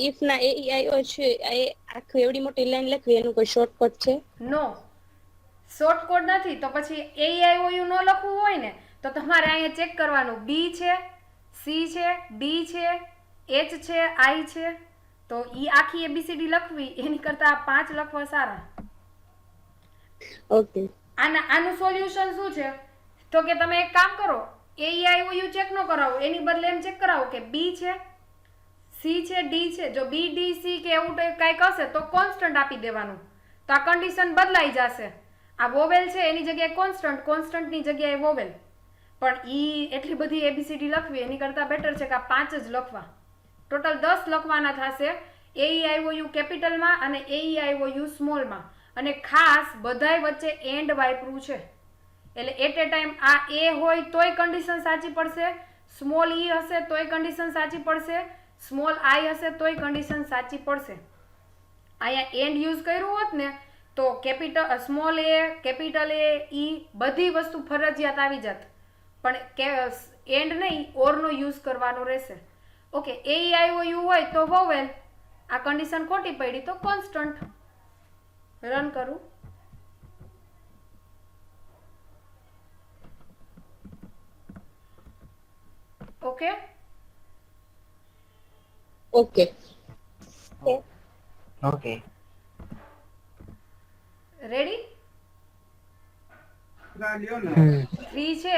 if ના AEIO છે એ આખી એવડી મોટી લાઈન લખવી એનું કોઈ શોર્ટકટ છે? નો, શોર્ટકટ નથી. તો પછી AEIOU નો લખવું હોય ને તો તમારે અહીંયા ચેક કરવાનું. B છે, C છે, D છે, H છે, I છે. તો ઈ આખી ABCD લખવી એની કરતા આ 5 લખવા સારા. ઓકે. આનું સોલ્યુશન શું છે? તો કે તમે એક કામ કરો, AEIOU ચેક ન કરાવો, એની બદલે એમ ચેક કરાવો કે B છે, C છે, D છે. જો B, D, C કે એવું કંઈક હશે તો કોન્સ્ટન્ટ આપી દેવાનું. તો આ કન્ડિશન બદલાઈ જશે. આ વોવેલ છે એની જગ્યાએ કોન્સ્ટન્ટ, કોન્સ્ટન્ટની જગ્યાએ વોવેલ. પણ ઈ એટલી બધી ABCD લખવી એની કરતાં બેટર છે કે આ 5 જ લખવા. ટોટલ 10 લખવાના થશે. AEIOU કેપિટલમાં અને AEIOU સ્મોલમાં. અને ખાસ બધાય વચ્ચે એન્ડ વાપરવું છે. એટલે એટ એ ટાઈમ આ A હોય તોય કન્ડિશન સાચી પડશે, સ્મોલ E હશે તોય કન્ડિશન સાચી પડશે, સ્મોલ I હશે તોય કન્ડિશન સાચી પડશે. અહીંયા એન્ડ યુઝ કર્યું હોત ને તો capital small a, capital A, E બધી વસ્તુ ફરજિયાત આવી જાત. પણ એન્ડ નહીં, ઓરનો યુઝ કરવાનો રહેશે. ઓકે, AEIOU હોય તો વોવેલ. આ કન્ડિશન ખોટી પડી તો કોન્સ્ટન્ટ. રન કરું. Okay, okay. Okay. રેડી? 3 છે,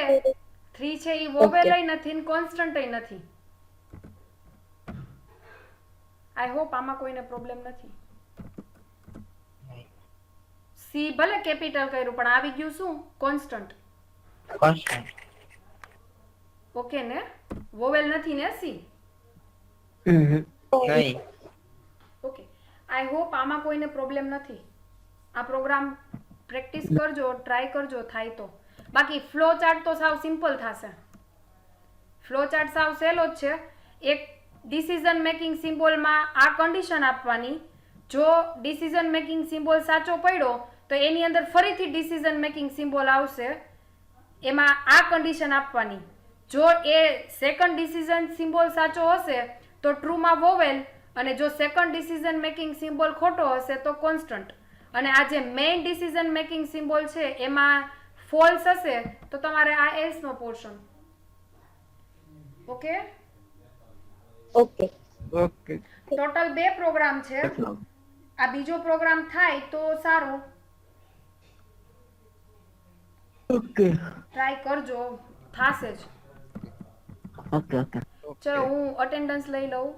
3 છે એ વોવેલ નથી ને કોન્સ્ટન્ટ નથી. આઈ હોપ આમાં કોઈને પ્રોબ્લેમ નથી. સી ભલે કેપિટલ કર્યું પણ આવી ગયું શું? કોન્સ્ટન્ટ. Constant. ઓકે ને? વોવેલ નથી ને સી? નહીં. ઓકે. આઈ હોપ આમાં કોઈને પ્રોબ્લેમ નથી. આ પ્રોગ્રામ પ્રેક્ટિસ કરજો, ટ્રાય કરજો થાય તો. બાકી ફ્લો ચાર્ટ તો સાવ સિમ્પલ થશે. ફ્લો ચાર્ટ સાવ સહેલો જ છે. એક ડિસિઝન મેકિંગ સિમ્બોલમાં આ કન્ડિશન આપવાની. જો ડિસિઝન મેકિંગ સિમ્બોલ સાચો પડ્યો તો એની અંદર ફરીથી ડિસિઝન મેકિંગ સિમ્બોલ આવશે, એમાં આ કન્ડિશન આપવાની. જો એ સેકન્ડ ડિસિઝન સિમ્બોલ સાચો હશે તો ટ્રુમાં વોવેલ, અને જો સેકન્ડ ડિસિઝન મેકિંગ સિમ્બોલ ખોટો હશે તો કોન્સ્ટન્ટ. અને આ જે મેઇન ડિસિઝન મેકિંગ સિમ્બોલ છે એમાં ફોલ્સ હશે તો તમારે આ એલ્સ નો portion. Okay, okay. Okay. Total 2 program છે. આ બીજો પ્રોગ્રામ થાય તો સારું, Okay. ટ્રાય કરજો, થાશે જ. Okay. Okay. ચલો હું અટેન્ડન્સ લઈ લઉં.